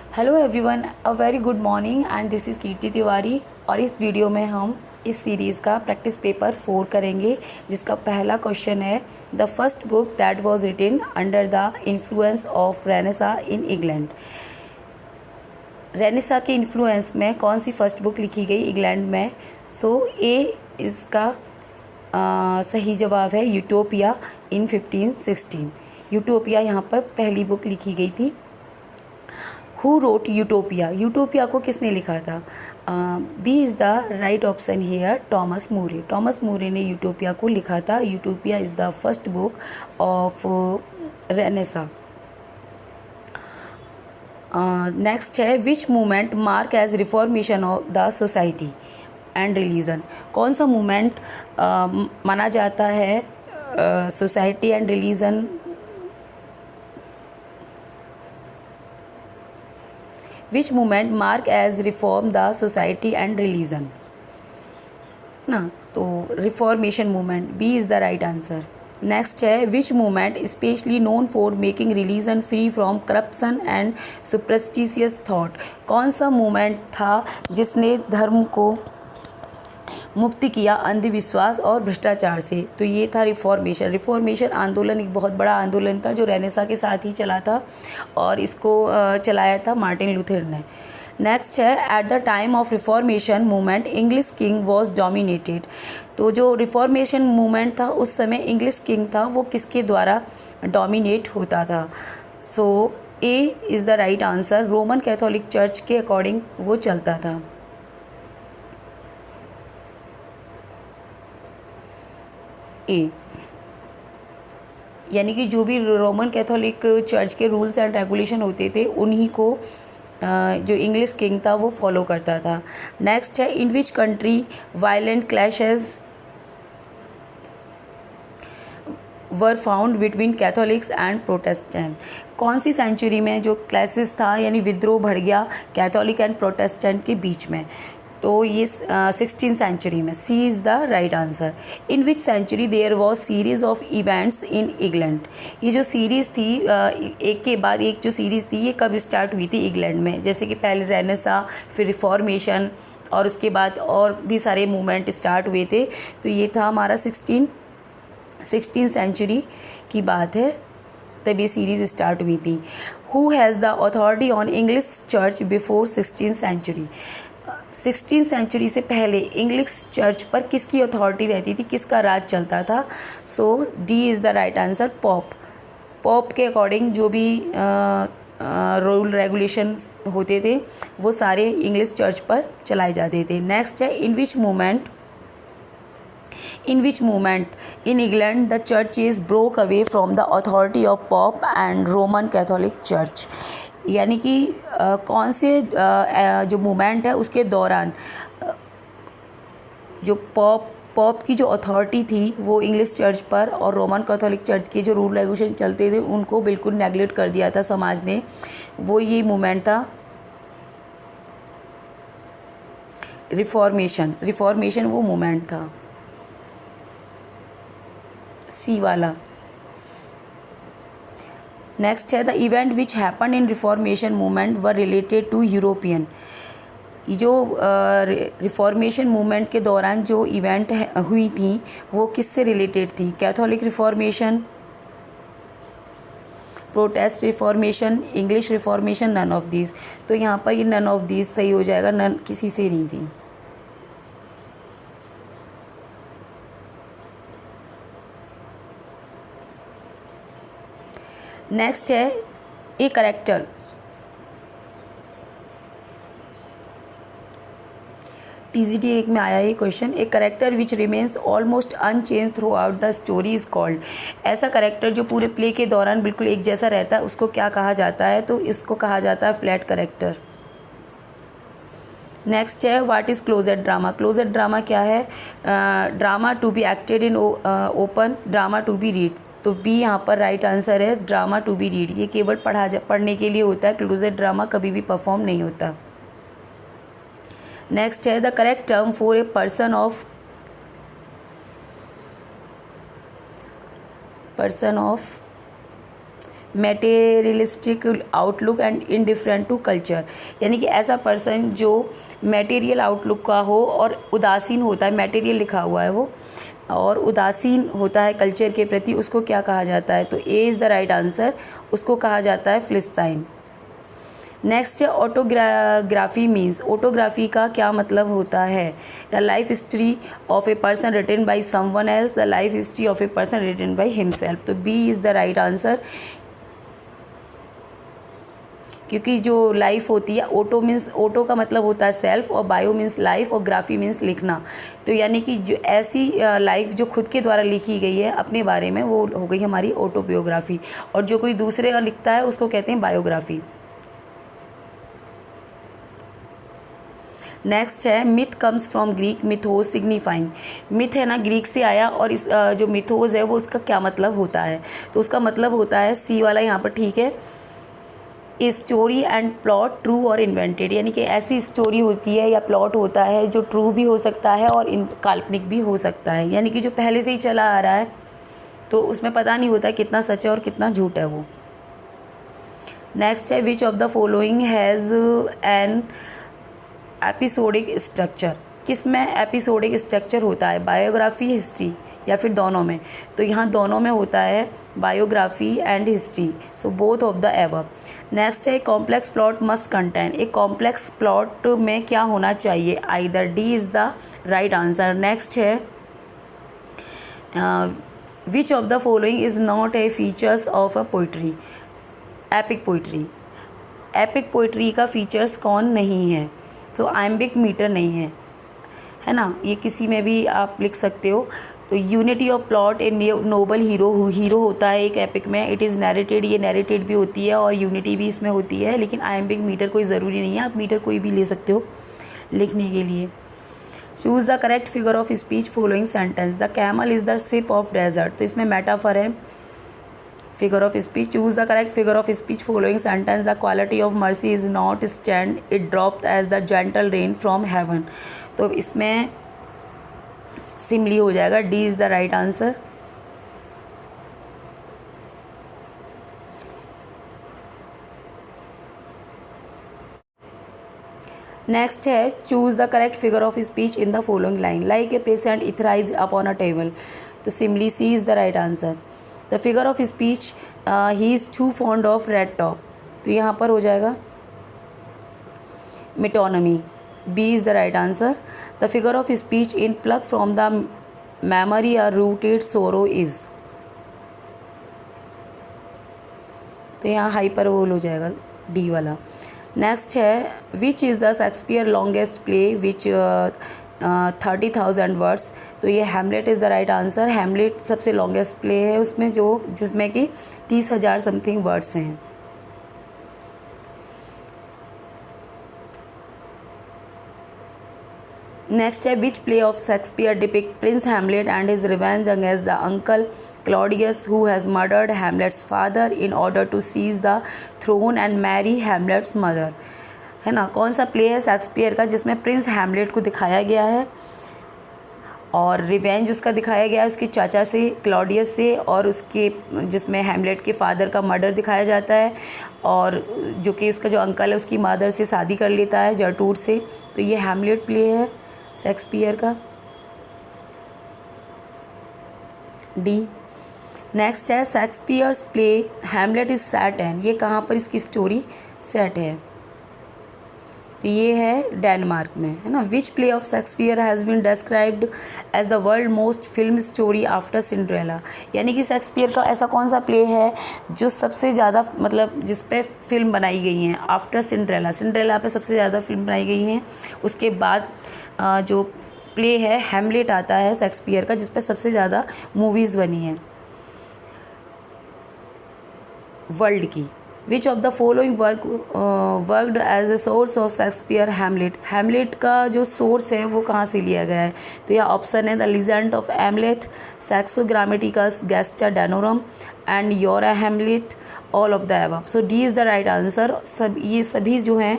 Hello everyone, a very good morning and this is Kirti Tiwari. और इस video में हम इस सीरीज़ का प्रैक्टिस पेपर 4 करेंगे, जिसका पहला क्वेश्चन है the first book that was written under the influence of renaissance in England. Renaissance के इन्फ्लुएंस में कौन सी फर्स्ट बुक लिखी गई इंग्लैंड में? ए इसका सही जवाब है यूटोपिया इन 1516। यूटोपिया यहाँ पर पहली बुक लिखी गई थी। Who wrote utopia? यूटोपिया को किसने लिखा था? B is the right option here, Thomas More. Thomas More ने यूटोपिया को लिखा था। Utopia is the first book of Renaissance. Next है which movement mark as reformation of the society and religion? कौन सा मूवमेंट माना जाता है society and religion? Which movement mark as reform the society and religion, ना? तो reformation movement, B is the right answer. Next है which movement specially known for making religion free from corruption and superstitious thought? कौन सा movement था जिसने धर्म को मुक्ति किया अंधविश्वास और भ्रष्टाचार से? तो ये था रिफॉर्मेशन। रिफॉर्मेशन आंदोलन एक बहुत बड़ा आंदोलन था जो रेनेसा के साथ ही चला था और इसको चलाया था मार्टिन लूथर ने। नेक्स्ट है at the time of reformation movement English king was dominated. तो जो रिफॉर्मेशन मूवमेंट था उस समय इंग्लिश किंग था वो किसके द्वारा डोमिनेट होता था? ए is the right answer. Roman Catholic church के अकॉर्डिंग वो चलता था। ए यानी कि जो भी रोमन कैथोलिक चर्च के रूल्स एंड रेगुलेशन होते थे उन्हीं को जो इंग्लिश किंग था वो फॉलो करता था। नेक्स्ट है in which country violent clashes were found between Catholics and Protestant? कौन सी सेंचुरी में जो क्लैशेस था यानी विद्रोह बढ़ गया कैथोलिक एंड प्रोटेस्टेंट के बीच में? तो ये 16th सेंचुरी में। C is the right answer. In which century there was series of events in England? ये जो सीरीज़ थी एक के बाद एक जो सीरीज़ थी ये कब स्टार्ट हुई थी इंग्लैंड में? जैसे कि पहले रेनेसा, फिर रिफॉर्मेशन और उसके बाद और भी सारे मूवमेंट स्टार्ट हुए थे। तो ये था हमारा 16th सेंचुरी की बात है, तब ये सीरीज़ स्टार्ट हुई थी। Who has the authority on English church before 16th century? 16th century से पहले इंग्लिश चर्च पर किसकी अथॉरिटी रहती थी, किसका राज चलता था? D is the right answer, pop. Pop के अकॉर्डिंग जो भी रूल रेगुलेशंस होते थे वो सारे इंग्लिश चर्च पर चलाए जाते थे। नेक्स्ट है in which movement in England the churches broke away from the authority of Pope and Roman Catholic Church? यानी कि कौन से जो मूवमेंट है उसके दौरान जो पॉप की जो अथॉरिटी थी वो इंग्लिश चर्च पर और रोमन कैथोलिक चर्च के जो रूल रेगुलेशन चलते थे उनको बिल्कुल नेगलेक्ट कर दिया था समाज ने, वो ये मूवमेंट था रिफॉर्मेशन वो मूवमेंट था, सी वाला। नेक्स्ट है the event which happen in reformation movement were related to European? ये जो रिफॉर्मेशन मूवमेंट के दौरान जो इवेंट हुई थी वो किससे रिलेटेड थी? Catholic reformation, protest reformation, English reformation, none of these. तो यहाँ पर ये नन ऑफ दीज सही हो जाएगा, नन किसी से नहीं थी। नेक्स्ट है ए करेक्टर। टीजीटी एक में आया ये question. A character which remains almost unchanged throughout the story is called? ऐसा करेक्टर जो पूरे प्ले के दौरान बिल्कुल एक जैसा रहता है उसको क्या कहा जाता है? तो इसको कहा जाता है फ्लैट करेक्टर। नेक्स्ट है what is closet drama? Closet drama क्या है? Drama to be acted in open, drama to be read. तो बी यहाँ पर राइट आंसर है, ड्रामा टू बी रीड। ये केवल पढ़ने के लिए होता है, क्लोजेट ड्रामा कभी भी परफॉर्म नहीं होता। नेक्स्ट है the correct term for a person of materialistic outlook and indifferent to culture, यानी कि ऐसा पर्सन जो मेटेरियल आउटलुक का हो और उदासीन होता है, मेटेरियल लिखा हुआ है वो, और उदासीन होता है कल्चर के प्रति, उसको क्या कहा जाता है? तो ए इज़ द राइट आंसर, उसको कहा जाता है फिलिस्तीन। नेक्स्ट है ऑटोग्राफी मीन्स, ऑटोग्राफी का क्या मतलब होता है? The life history of a person written by someone else, the life history of a person written by himself. तो B is the right answer, क्योंकि जो लाइफ होती है, ऑटो मीन्स, ऑटो का मतलब होता है सेल्फ, और बायो मीन्स लाइफ, और ग्राफी मीन्स लिखना। तो यानी कि जो ऐसी लाइफ जो खुद के द्वारा लिखी गई है अपने बारे में, वो हो गई हमारी ऑटोबायोग्राफी, और जो कोई दूसरे का लिखता है उसको कहते हैं बायोग्राफी। नेक्स्ट है myth comes from Greek mythos signifying. Myth है ना, ग्रीक से आया, और इस जो मिथोज है वो उसका क्या मतलब होता है? तो उसका मतलब होता है, सी वाला यहाँ पर ठीक है, स्टोरी एंड प्लॉट ट्रू और इन्वेंटेड, यानी कि ऐसी स्टोरी होती है या प्लॉट होता है जो ट्रू भी हो सकता है और काल्पनिक भी हो सकता है, यानी कि जो पहले से ही चला आ रहा है तो उसमें पता नहीं होता कितना सच है और कितना झूठ है वो। नेक्स्ट है which of the following has an episodic structure. किस में एपिसोडिक स्ट्रक्चर होता है? बायोग्राफी, हिस्ट्री, या फिर दोनों में? तो यहाँ दोनों में होता है, biography and history, so both of the above. Next है कॉम्प्लेक्स प्लॉट मस्ट कंटेन, एक कॉम्प्लेक्स प्लॉट में क्या होना चाहिए? Either, D is the right answer. Next है which of the following is not a features of a poetry, epic poetry. Epic poetry का features कौन नहीं है? तो आइम्बिक मीटर नहीं है ना, ये किसी में भी आप लिख सकते हो। तो unity of plot a noble hero होता है एक एपिक में, इट इज़ नैरेटेड, ये नैरेटेड भी होती है और यूनिटी भी इसमें होती है, लेकिन आइम्बिक मीटर कोई ज़रूरी नहीं है, आप मीटर कोई भी ले सकते हो लिखने के लिए। Choose the correct figure of speech following sentence, the camel is the ship of desert. तो इसमें मेटाफर है, figure of speech. Choose the correct figure of speech following sentence, the quality of mercy is not stand, it dropped as the gentle rain from heaven. तो इसमें simile हो जाएगा, D is the right answer. Next है choose the correct figure of speech in the following line, like a patient etherised upon a table. तो simile C is the right answer. The figure of speech he is too fond of red top. तो यहाँ पर हो जाएगा metonymy, B is the right answer. The figure of speech in pluck from the memory are rooted sorrow is. तो यहाँ hyperbole हो जाएगा, D वाला। नेक्स्ट है which is the Shakespeare longest play which 30,000 words. तो ये Hamlet is the right answer. Hamlet सबसे longest play है उसमें, जो जिसमें कि 30,000 समथिंग वर्ड्स हैं। नेक्स्ट है which play of Shakespeare depict prince Hamlet and his revenge against the uncle Claudius who has murdered Hamlet's father in order to seize the throne and marry Hamlet's mother. है ना, कौन सा play है Shakespeare का जिसमें Prince Hamlet को दिखाया गया है और रिवेंज उसका दिखाया गया है उसके चाचा से, क्लॉडियस से, और उसके जिसमें हैमलेट के फादर का मर्डर दिखाया जाता है, और जो कि उसका जो अंकल है उसकी मदर से शादी कर लेता है, जर्टूड से। तो ये हैमलेट प्ले है शेक्सपियर का, डी। नेक्स्ट है Shakespeare's play Hamlet is set in, ये कहाँ पर इसकी स्टोरी सेट है? तो ये है डेनमार्क में, है ना। Which play of Shakespeare has been described as the world most film story after Cinderella, यानी कि शेक्सपियर का ऐसा कौन सा प्ले है जो सबसे ज़्यादा, मतलब जिस पे फिल्म बनाई गई हैं आफ्टर सिंड्रेला, सिंड्रेला पे सबसे ज़्यादा फिल्म बनाई गई हैं। उसके बाद जो प्ले है हैमलेट आता है शेक्सपियर का, जिस पे सबसे ज़्यादा मूवीज़ बनी हैं वर्ल्ड की। Which of the following worked as a source of Shakespeare Hamlet, Hamlet का जो सोर्स है वो कहाँ से लिया गया है? तो यहाँ ऑप्शन है the legend of Hamlet, Saxo Grammaticus, Gesta Danorum and Ur Hamlet, all of the above. So D is the right answer. सब ये सभी जो हैं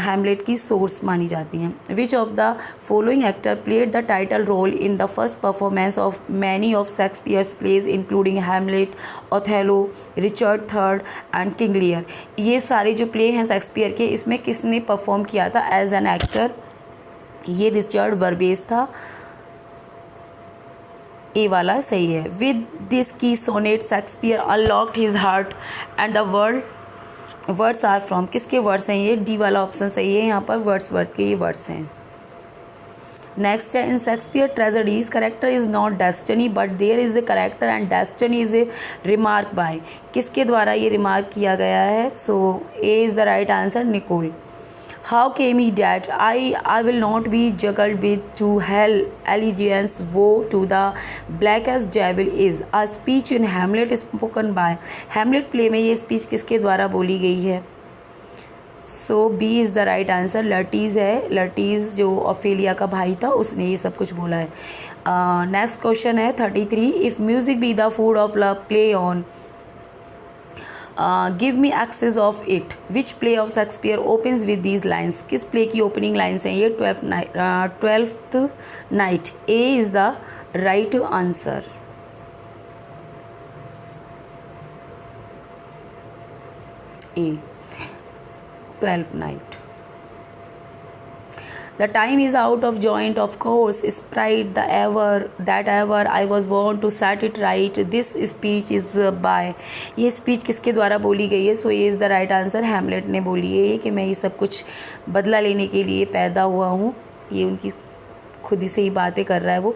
हैमलेट की सोर्स मानी जाती हैं। Which of the following actor played the title role in the first performance of many of Shakespeare's plays including Hamlet, Othello, Richard third and King Lear. ये सारे जो प्ले हैं शेक्सपियर के, इसमें किसने परफॉर्म किया था एज एन एक्टर? ये रिचर्ड वर्बेज था। ए वाला सही है। With this key sonnet Shakespeare unlocked his heart and the world words are from. किसके वर्ड्स हैं ये? डी वाला ऑप्शन सही है। यहाँ पर वर्ड्सवर्थ के ये वर्ड्स हैं। नेक्स्ट है, in Shakespeare tragedies character is not destiny but there is a character and destiny is a remark by. किसके द्वारा ये रिमार्क किया गया है? So A is the right answer, Nicoll. How came he dead? I will not be juggled with to hell allegiance woe to the blackest devil is a speech in Hamlet spoken by। Hamlet play में ये speech किसके द्वारा बोली गई है? So B is the right answer, Laertes है। Laertes जो Ophelia का भाई था उसने ये सब कुछ बोला है। नेक्स्ट क्वेश्चन है 33। If music be the food of love play on give me excess of it. Which play of Shakespeare opens with these lines. किस प्ले की ओपनिंग लाइन्स हैं ये? Twelfth night. A is the right answer. A, twelfth night. The time is out of joint, of course, sprite that ever I was born to set it right. This speech is by। ये speech किसके द्वारा बोली गई है? सो ये is the right answer, Hamlet ने बोली है कि मैं ये सब कुछ बदला लेने के लिए पैदा हुआ हूँ। ये उनकी खुद ही से ही बातें कर रहा है वो।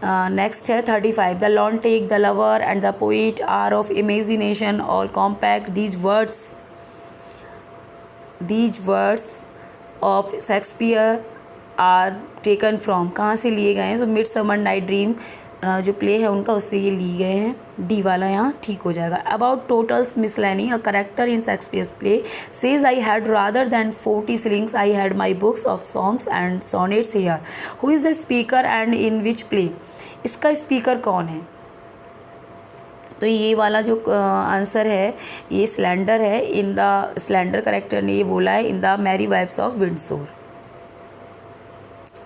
नेक्स्ट है 35। The lunatic the lover and the poet are of imagination all compact. These words of Shakespeare are taken from. कहाँ से लिए गए हैं? So midsummer night dream जो प्ले है उनका, उससे ये लिए गए हैं। डी वाला यहाँ ठीक हो जाएगा। अबाउट टोटल्स मिसलेनी a character in Shakespeare's play says I had rather than 40 shillings I had my books of songs and sonnets here. Who is the speaker and in which play? इसका speaker कौन है? तो ये वाला जो answer है ये स्लेंडर है। इन द स्लेंडर करेक्टर ने ये बोला है in the Merry Wives of Windsor.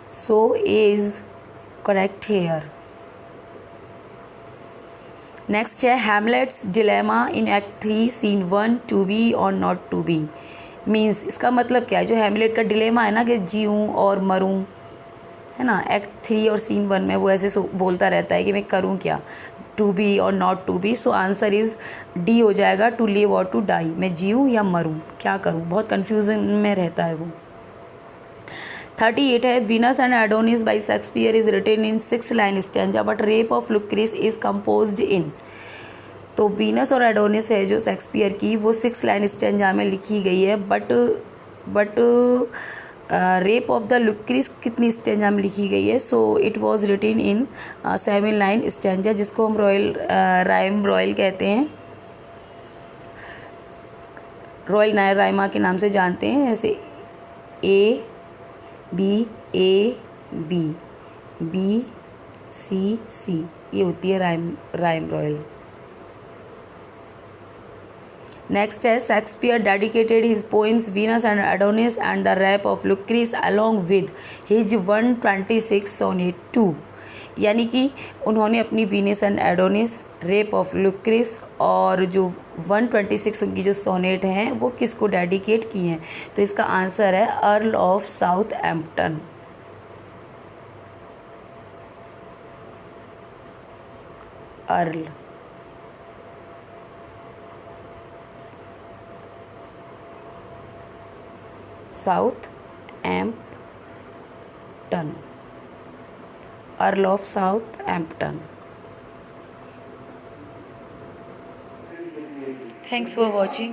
So A is correct here. Next है Hamlet's dilemma in act 3 scene 1 to be और नॉट टू बी मीन्स। इसका मतलब क्या है? जो हैमलेट का डिलेमा है ना कि जीऊँ और मरूँ, है ना, एक्ट 3 और सीन 1 में वो ऐसे बोलता रहता है कि मैं करूँ क्या, टू बी और not to be. So answer is D हो जाएगा, टू लिव और टू डाई। मैं जीऊँ या मरूँ, क्या करूँ, बहुत कन्फ्यूजन में रहता है वो। 38 है, Venus and Adonis by Shakespeare is written in 6 line stanza but rape of Lucrece is composed in. तो वीनस और एडोनिस है जो शेक्सपियर की, वो 6 लाइन स्टैंजा में लिखी गई है। But rape of the Lucrece कितनी स्टैंजा में लिखी गई है? So it was written in 7 line stanza, जिसको हम राइम रॉयल कहते हैं, रॉयल नायर राइमा के नाम से जानते हैं। जैसे ए बी सी सी, ये होती है राइम रॉयल। नेक्स्ट है, Shakespeare dedicated his poems Venus and Adonis and the rape of Lucrece along with his 126 sonnet to. यानी कि उन्होंने अपनी Venus and Adonis, rape of Lucrece और जो 126 उनकी जो सोनेट हैं वो किसको डेडिकेट किए हैं? तो इसका आंसर है earl of Southampton. Earl Southampton, earl of Southampton. Thanks for watching.